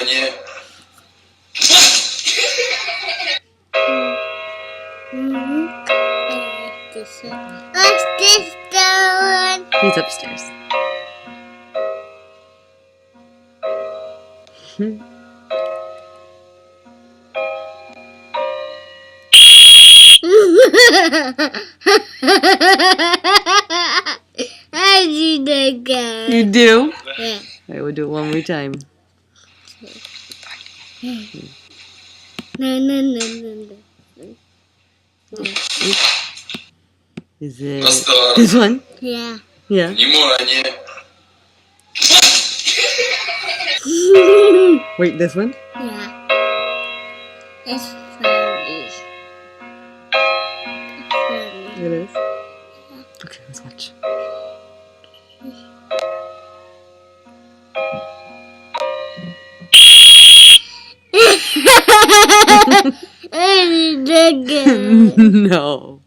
nie. What's this doing? He's upstairs. I do that again. You do? Yeah. Alright, we'll do it one more time. No. Is it Pastor. this one? Yeah. Yeah. Nie moja, nie. Wait, this one? Yeah. It's funny. It's funny. It is. Okay, let's watch. I did that again. No.